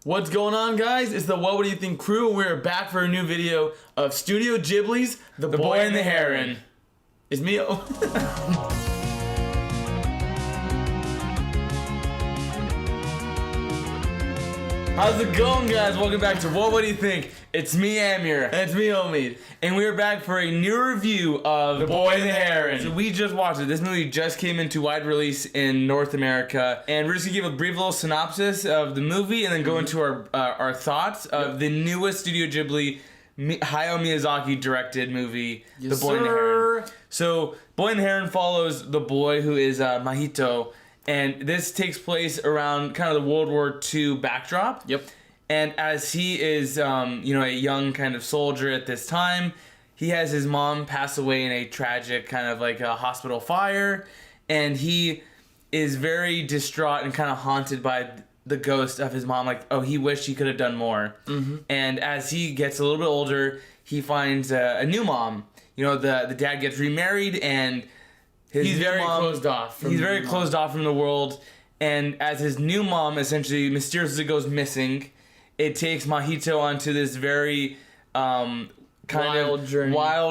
What's going on, guys? It's the What Would You Think crew, and we're back for a new video of Studio Ghibli's The Boy and the Heron. It's me. How's it going, guys? Welcome back to What Would You Think? It's me, Amir. And it's me, Omid. And we're back for a new review of The Boy and the Heron. So we just watched it. This movie just came into wide release in North America. And we're just going to give a brief little synopsis of the movie and then go into our thoughts of the newest Studio Ghibli, Hayo Miyazaki directed movie, The Boy and the Heron. So, Boy and the Heron follows the boy who is Mahito. And this takes place around kind of the World War II backdrop. Yep. And as he is, a young kind of soldier at this time, he has his mom pass away in a tragic kind of like a hospital fire. And he is very distraught and kind of haunted by the ghost of his mom. Like, oh, he wished he could have done more. Mm-hmm. And as he gets a little bit older, he finds a new mom. You know, the dad gets remarried and... He's very closed off from the world, and as his new mom essentially mysteriously goes missing, it takes Mahito onto this very wild,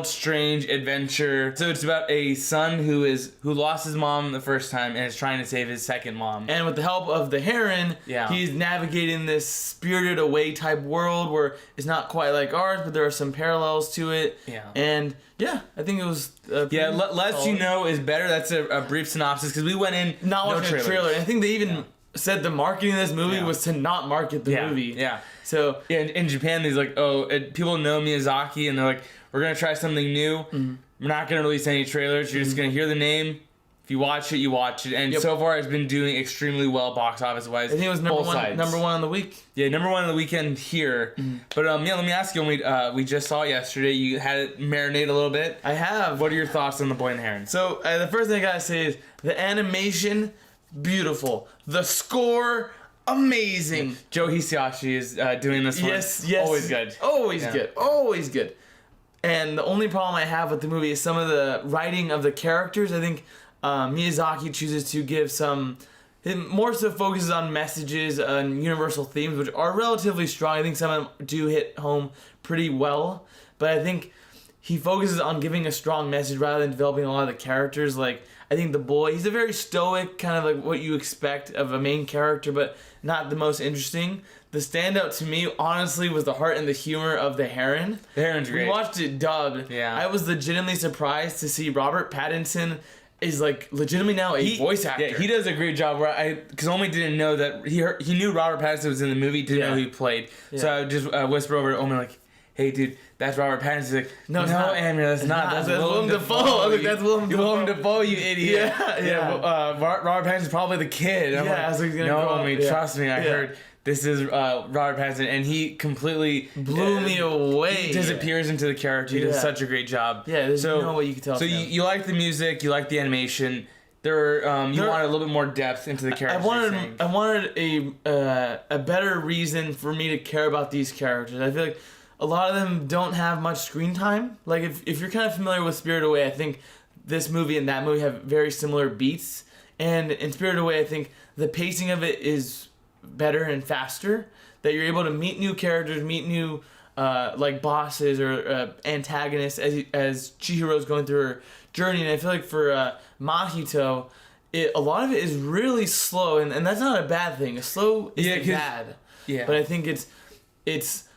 strange adventure. So it's about a son who lost his mom the first time and is trying to save his second mom. And with the help of the heron, he's navigating this Spirited Away type world where it's not quite like ours, but there are some parallels to it. Yeah. And I think it was less you know is better. That's a brief synopsis because we went in not watching a trailer. I think they even said the marketing of this movie was to not market the movie. Yeah. So in Japan, there's like, people know Miyazaki and they're like, we're gonna try something new. Mm-hmm. We're not gonna release any trailers. You're just gonna hear the name. If you watch it, you watch it. And so far, it's been doing extremely well box office wise. I think it was number one on the week. Yeah, number one on the weekend here. Mm-hmm. But let me ask you, we just saw it yesterday. You had it marinate a little bit. I have. What are your thoughts on The Boy and the Heron? So the first thing I gotta say is the animation, beautiful. The score, amazing. Joe Hisaishi is doing this one. Yes. Always good. Always good. And the only problem I have with the movie is some of the writing of the characters. I think Miyazaki chooses to give more so focuses on messages and universal themes, which are relatively strong. I think some of them do hit home pretty well. But I think he focuses on giving a strong message rather than developing a lot of the characters. Like, I think the boy, he's a very stoic, kind of like what you expect of a main character, but not the most interesting. The standout to me, honestly, was the heart and the humor of the heron. The heron's great. We watched it dubbed. Yeah. I was legitimately surprised to see Robert Pattinson is like legitimately now a voice actor. Yeah, he does a great job. Because Omi didn't know that he knew Robert Pattinson was in the movie, didn't know who he played. Yeah. So I would just whisper over to Omi like, "Hey, dude, that's Robert Pattinson." He's like, no, Amir, that's not. That's Willem Dafoe. That's Willem Dafoe, you idiot. Yeah. Robert Pattinson's probably the kid. I'm like, no, Omi, trust me. I heard. This is Robert Pattinson, and he completely blew me away. He disappears into the character. He does such a great job. Yeah, there's no way you can tell. So you like the music, you like the animation. You wanted a little bit more depth into the characters. I wanted a better reason for me to care about these characters. I feel like a lot of them don't have much screen time. Like if you're kind of familiar with Spirited Away, I think this movie and that movie have very similar beats. And in Spirited Away, I think the pacing of it is better and faster, that you're able to meet new characters, meet new bosses or antagonists as Chihiro's going through her journey. And I feel like for Mahito, a lot of it is really slow, and that's not a bad thing. Slow isn't bad. Yeah. But I think it's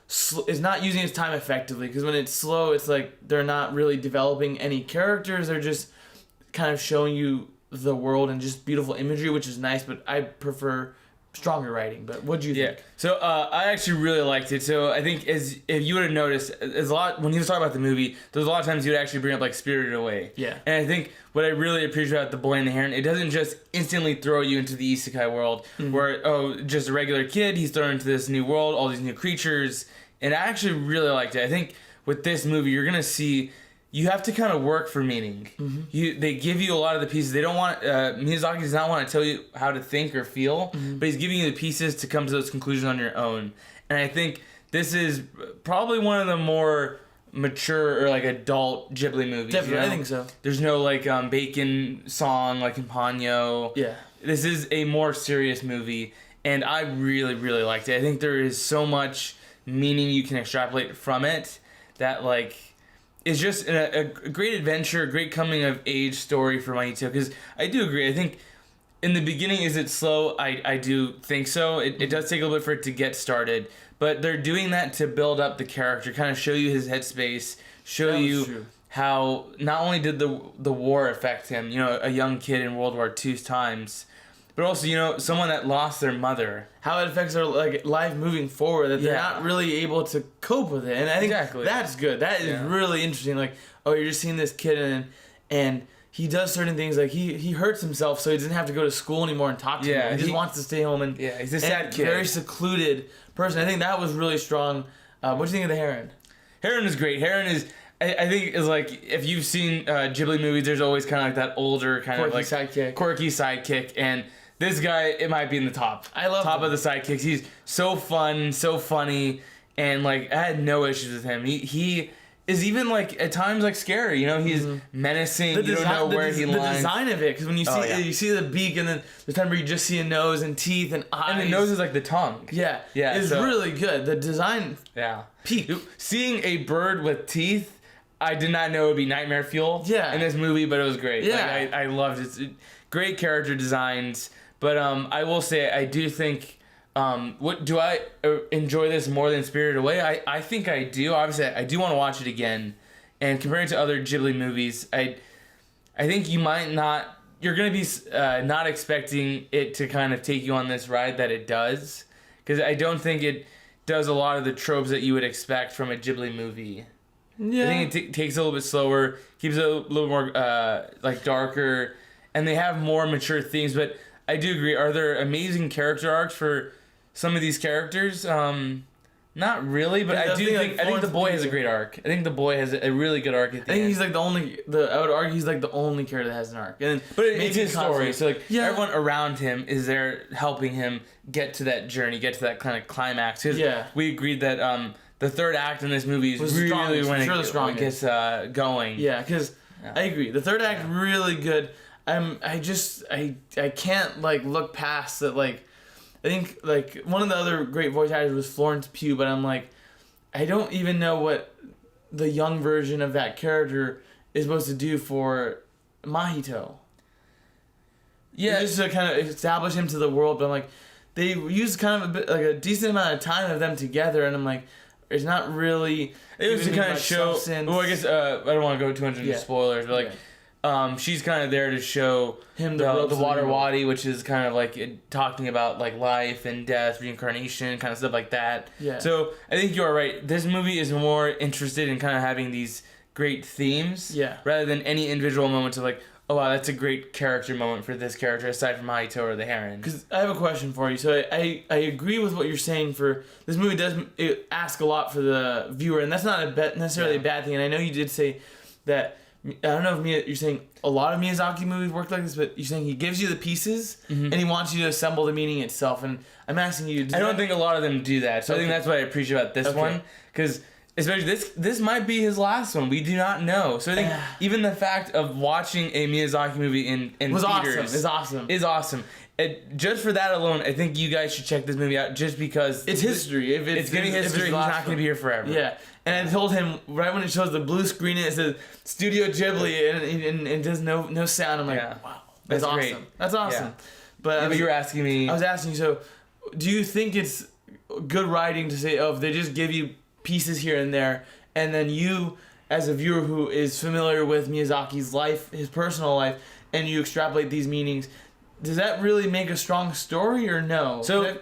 not using its time effectively, because when it's slow, it's like they're not really developing any characters. They're just kind of showing you the world and just beautiful imagery, which is nice, but I prefer stronger writing. But what do you think? So I actually really liked it. So I think if you would have noticed, there's a lot when he was talking about the movie, there's a lot of times he would actually bring up like Spirited Away. Yeah. And I think what I really appreciate about The Boy and the Heron, it doesn't just instantly throw you into the isekai world where just a regular kid, he's thrown into this new world, all these new creatures, and I actually really liked it. I think with this movie, you're gonna see. You have to kind of work for meaning. Mm-hmm. They give you a lot of the pieces. They don't want Miyazaki does not want to tell you how to think or feel, but he's giving you the pieces to come to those conclusions on your own. And I think this is probably one of the more mature or like adult Ghibli movies. Definitely, I think so. There's no like bacon song like in Ponyo. Yeah, this is a more serious movie. and I really, really liked it. I think there is so much meaning you can extrapolate from it that, like, is just a great adventure, a great coming-of-age story for Mahito. Because I do agree. I think in the beginning, is it slow? I do think so. It does take a little bit for it to get started. But they're doing that to build up the character, kind of show you his headspace, show you how not only did the war affect him, you know, a young kid in World War II's times, but also, you know, someone that lost their mother. How it affects their, like, life moving forward, that they're not really able to cope with it. And I think that's good. That is really interesting. Like, oh, you're just seeing this kid and he does certain things, like he hurts himself so he doesn't have to go to school anymore and talk to you. He just wants to stay home and he's a sad kid. Very secluded person. I think that was really strong. What do you think of the Heron? Heron is great. Heron is, I think, is like, if you've seen Ghibli movies, there's always kind of like that older kind of like quirky sidekick, and this guy, it might be in the top. I love top of the sidekicks. He's so fun, so funny, and like I had no issues with him. He is even like at times like scary. You know, he's menacing. You don't know where he lies. The design of it, because when you see you see the beak, and then the time where you just see a nose and teeth and eyes. And the nose is like the tongue. Yeah, it's really good. The design. Peak. Seeing a bird with teeth, I did not know it would be nightmare fuel. In this movie, but it was great. Like, I loved it. Great character designs. But I will say, I do think, what do I enjoy this more than Spirited Away? I think I do. Obviously, I do want to watch it again. And comparing to other Ghibli movies, I think you might not, you're going to be not expecting it to kind of take you on this ride that it does. Because I don't think it does a lot of the tropes that you would expect from a Ghibli movie. I think it takes a little bit slower, keeps it a little more like darker, and they have more mature themes, but I do agree. Are there amazing character arcs for some of these characters? Not really, but I think the boy has a great arc. I think the boy has a really good arc at the end. I think he's like I would argue he's like the only character that has an arc. But it's his story, so like everyone around him is there helping him get to that journey, get to that kind of climax. Because we agreed that the third act in this movie is really when it gets going. Yeah, because I agree. The third act really good. I can't like look past that. Like, I think like one of the other great voice actors was Florence Pugh, but I'm like, I don't even know what the young version of that character is supposed to do for Mahito. Just to kind of establish him to the world, but I'm like, they used kind of a decent amount of time of them together, and I'm like, it's not really. It was to kind of show. Well, I guess I don't want to go too much into spoilers, but like. She's kind of there to show him the Water Wadi, which is kind of like talking about like life and death, reincarnation, kind of stuff like that. So I think you're right. This movie is more interested in kind of having these great themes, rather than any individual moments of like, oh wow, that's a great character moment for this character aside from Mahito or the Heron. Because I have a question for you. So I agree with what you're saying. For this movie does ask a lot for the viewer, and that's not necessarily a bad thing. And I know you did say that. I don't know if you're saying a lot of Miyazaki movies work like this, but you're saying he gives you the pieces and he wants you to assemble the meaning itself. And I'm asking you, I don't think a lot of them do that. So I think that's what I appreciate about this one, because especially this might be his last one. We do not know. So I think even the fact of watching a Miyazaki movie in theaters is awesome. Just for that alone, I think you guys should check this movie out, just because it's history. If it's getting history, he's not going to be here forever. Yeah. And I told him right when it shows the blue screen, it says Studio Ghibli, and it does no sound. I'm like, wow, that's awesome. Great. That's awesome. But you were asking me. I was asking you. So, do you think it's good writing to say, if they just give you pieces here and there, and then you, as a viewer who is familiar with Miyazaki's life, his personal life, and you extrapolate these meanings, does that really make a strong story or no? So,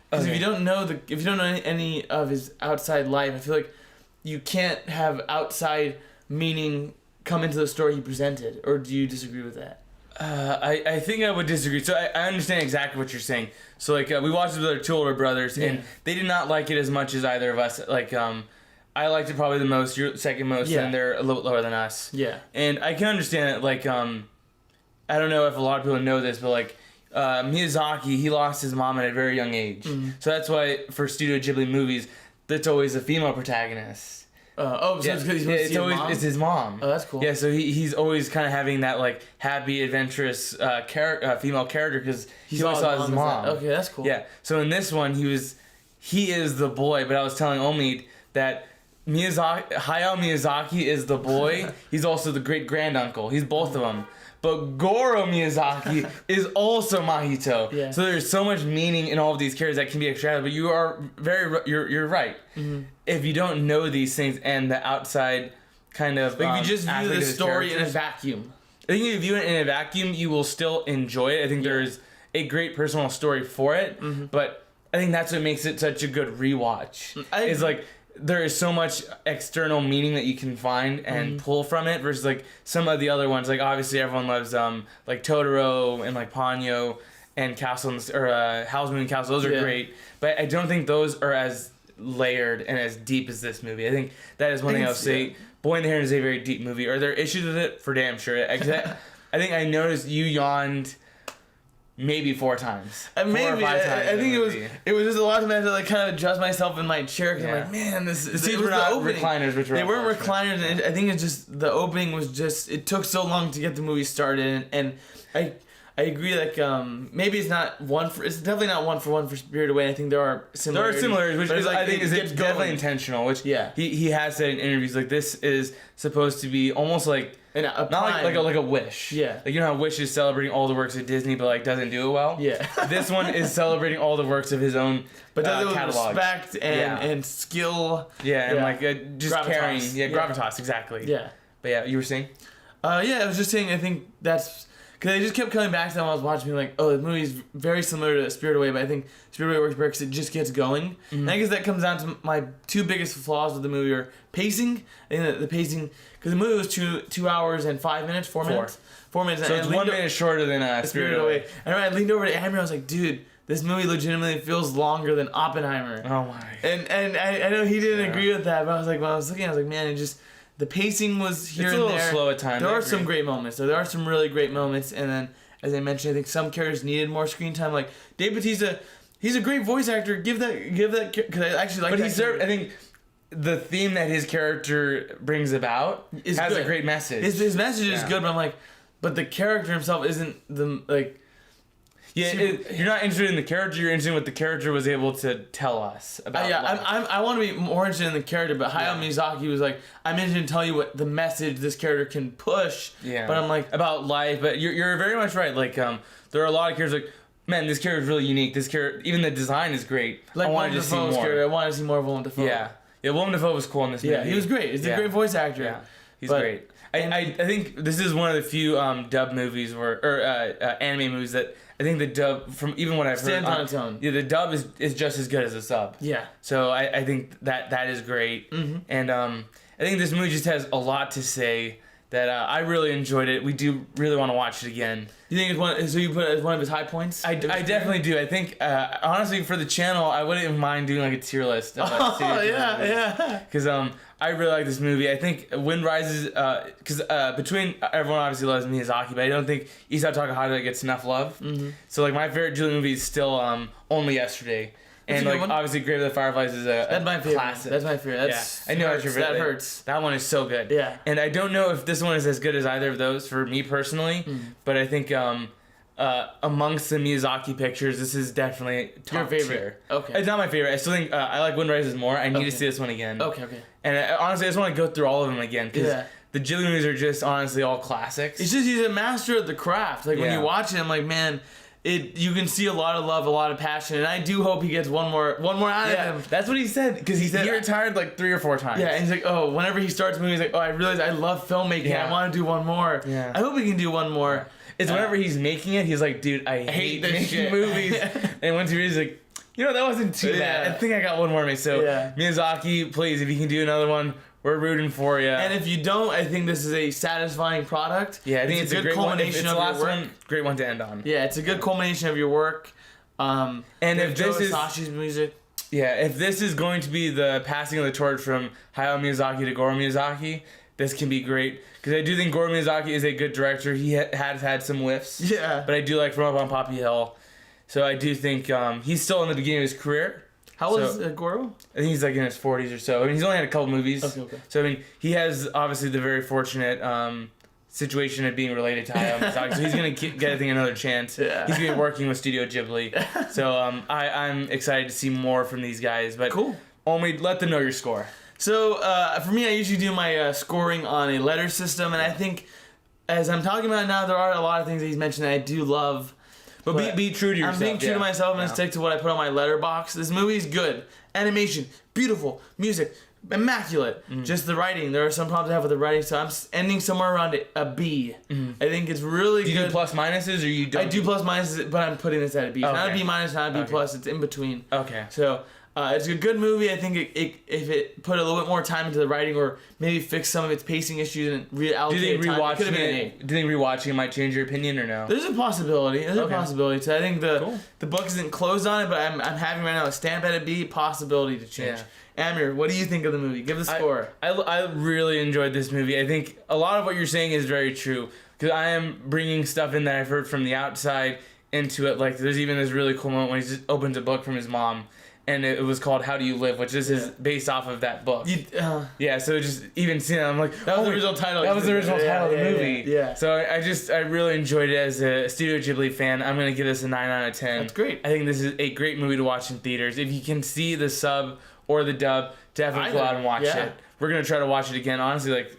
because if you don't know any of his outside life, I feel like you can't have outside meaning come into the story he presented. Or do you disagree with that? I think I would disagree. So I understand exactly what you're saying. So like we watched it with our two older brothers, and they did not like it as much as either of us. Like I liked it probably the most. You're second most, and they're a little lower than us. And I can understand it. Like I don't know if a lot of people know this, but like Miyazaki, he lost his mom at a very young age. So that's why for Studio Ghibli movies, that's always a female protagonist. It's his mom. Oh, that's cool. Yeah, so he's always kind of having that like happy, adventurous female character because he always saw his mom. Okay, that's cool. Yeah, so in this one he is the boy, but I was telling Omid that Hayao Miyazaki is the boy. He's also the great granduncle. He's both of them. But Goro Miyazaki is also Mahito. Yeah. So there's so much meaning in all of these characters that can be extracted. But you're right. Mm-hmm. If you don't know these things and the outside kind of like you just view the story in a vacuum. I think if you view it in a vacuum, you will still enjoy it. I think there's a great personal story for it. Mm-hmm. But I think that's what makes it such a good rewatch. It's like there is so much external meaning that you can find and pull from it versus like some of the other ones. Like obviously everyone loves like Totoro and like Ponyo and Howl's Moving Castle. Those are great, but I don't think those are as layered and as deep as this movie. I think that is one thing I'll say. Boy and the Heron is a very deep movie. Are there issues with it? For damn sure. I think I noticed you yawned maybe 4 times. Maybe 4 or 5 times. I think it was just a lot of times I had to like kind of adjust myself in my chair because I'm like, man, the seats were not recliners, which were they weren't recliners, and I think it's just the opening was just it took so long to get the movie started, and I agree like maybe it's definitely not one for Spirited Away. I think there are similarities, which is, I think is definitely intentional. Which he has said in interviews like this is supposed to be almost like. Not like a Wish. Yeah. Like you know how Wish is celebrating all the works of Disney, but like doesn't do it well. Yeah. This one is celebrating all the works of his own, but does it with catalog. respect and skill. Yeah, and like just gravitas. Caring. Yeah, gravitas exactly. Yeah. But yeah, you were saying. I was just saying. I think that's because I just kept coming back to them while I was watching, being like, oh, the movie's very similar to Spirited Away, but I think Spirited Away works better because it just gets going. Mm-hmm. And I guess that comes down to my 2 biggest flaws with the movie are pacing. I think that the pacing. Because the movie was 2 hours and 5 minutes, 4 minutes. 4 minutes. So it's 1 minute shorter than Spirited Away. And I leaned over to Amir and I was like, dude, this movie legitimately feels longer than Oppenheimer. Oh my. And I know he didn't agree with that, but I was like, when I was looking, I was like, man, the pacing was here and there. It's a little slow at times. There are some great moments. So there are some really great moments. And then, as I mentioned, I think some characters needed more screen time. Like Dave Bautista, he's a great voice actor. Give that, because I actually like. But I think. The theme that his character brings about has a great message. His message is good, but I'm like, but the character himself isn't the like. Yeah, you're not interested in the character. You're interested in what the character was able to tell us about. I want to be more interested in the character, but Hayao Miyazaki was like, I'm interested in telling you what the message this character can push. Yeah. But I'm like about life. But you're very much right. Like there are a lot of characters like. Man, this character is really unique. This character, even the design is great. Like I wanted to see more. I wanted to see more of Willem Dafoe. Yeah. Yeah, Willem Dafoe was cool in this movie. Yeah, he was great. He's a great voice actor. Yeah, he's great. I think this is one of the few dub movies or anime movies that I think the dub from even what I've heard stands on its own. Yeah, the dub is just as good as the sub. Yeah. So I think that is great, and I think this movie just has a lot to say. That I really enjoyed it. We do really want to watch it again. You think it's one? So you put it as one of his high points? I definitely do. I think honestly for the channel, I wouldn't even mind doing like a tier list. Of, like, yeah. Because I really like this movie. I think Wind Rises. Because between everyone obviously loves Miyazaki, but I don't think Isao Takahata gets enough love. Mm-hmm. So like my favorite Ghibli movie is still Only Yesterday. And like obviously, Grave of the Fireflies is a my favorite. Classic. That's my favorite. I know that's your favorite. That hurts. That one is so good. Yeah. And I don't know if this one is as good as either of those for me personally, but I think amongst the Miyazaki pictures, this is definitely top your favorite. Tier. Okay. It's not my favorite. I still think I like Wind Rises more. I need to see this one again. Okay. And honestly, I just want to go through all of them again because the Ghibli movies are just honestly all classics. It's just he's a master of the craft. Like when you watch it, I'm like, man. You can see a lot of love, a lot of passion, and I do hope he gets one more out of him. That's what he said because he retired like 3 or 4 times. Yeah, and he's like, oh, whenever he starts a movie, he's like, oh, I realize I love filmmaking. Yeah. I want to do one more. Yeah. I hope he can do one more. It's whenever he's making it, he's like, dude, I hate making movies. And once he reads, he's like, that wasn't too bad. I think I got one more in me. So Miyazaki, please, if you can do another one. We're rooting for you. And if you don't, I think this is a satisfying product. Yeah, I think it's a good culmination of your work. Great one to end on. Yeah, it's a good culmination of your work. And if this is Sashi's music. Yeah, if this is going to be the passing of the torch from Hayao Miyazaki to Goro Miyazaki, this can be great. Because I do think Goro Miyazaki is a good director. He has had some whiffs. Yeah. But I do like From Up on Poppy Hill. So I do think he's still in the beginning of his career. How old is Goro? I think he's like in his 40s or so. I mean, he's only had a couple movies. Okay. So I mean, he has obviously the very fortunate situation of being related to Hayao Miyazaki, so he's gonna get I think another chance. Yeah. He's gonna be working with Studio Ghibli. So I'm excited to see more from these guys. But cool. Omid, let them know your score. So for me, I usually do my scoring on a letter system, and I think as I'm talking about now, there are a lot of things that he's mentioned that I do love. But be true to yourself. I'm being true to myself. I'm going to stick to what I put on my letterbox. This movie is good. Animation, beautiful. Music, immaculate. Just the writing. There are some problems I have with the writing, so I'm ending somewhere around a B. I think it's really good. Do you do plus minuses, or you don't? I do plus minuses, but I'm putting this at a B. It's not a B minus, not a B plus. It's in between. Okay. So it's a good movie. I think if it put a little bit more time into the writing, or maybe fix some of its pacing issues and reallocate do you think rewatching it? Do you think rewatching it might change your opinion or no? There's a possibility. There's a possibility. So I think the book isn't closed on it, but I'm having right now a stamp at a B. Possibility to change. Yeah. Amir, what do you think of the movie? Give the score. I really enjoyed this movie. I think a lot of what you're saying is very true, because I am bringing stuff in that I've heard from the outside into it. Like there's even this really cool moment when he just opens a book from his mom. And it was called How Do You Live, which is based off of that book. So just even seeing it, I'm like, that was the original title. That was the original title of the movie. Yeah. So I really enjoyed it as a Studio Ghibli fan. I'm going to give this a 9 out of 10. That's great. I think this is a great movie to watch in theaters. If you can see the sub or the dub, definitely go out and watch it. We're going to try to watch it again, honestly, like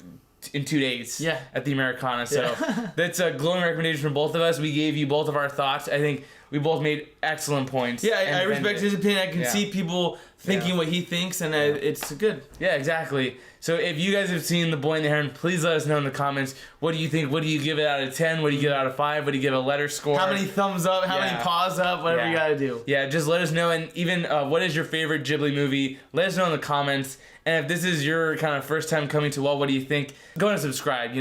in 2 days at the Americana. So that's a glowing recommendation from both of us. We gave you both of our thoughts. I think we both made excellent points. Yeah, I respect his opinion. I can see people thinking what he thinks, and it's good. Yeah, exactly. So if you guys have seen The Boy and the Heron, please let us know in the comments. What do you think? What do you give it out of 10? What do you give it out of 5? What do you give a letter score? How many thumbs up? How many paws up? Whatever you gotta do. Yeah, just let us know. And even what is your favorite Ghibli movie? Let us know in the comments. And if this is your kind of first time coming to What Do You Think? Go and subscribe,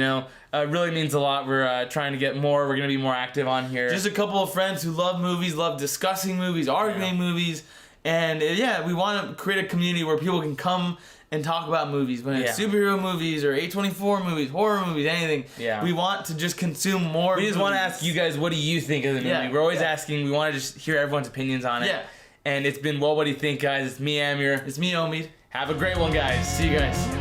it really means a lot. We're trying to get more. We're going to be more active on here. Just a couple of friends who love movies, love discussing movies, arguing movies. And we want to create a community where people can come and talk about movies. When it's superhero movies or A24 movies, horror movies, anything. Yeah. We want to just consume more We just want to ask you guys, what do you think of the movie? We're always asking. We want to just hear everyone's opinions on it. Yeah. And it's been, what do you think, guys? It's me, Amir. It's me, Omid. Have a great one, guys. See you guys.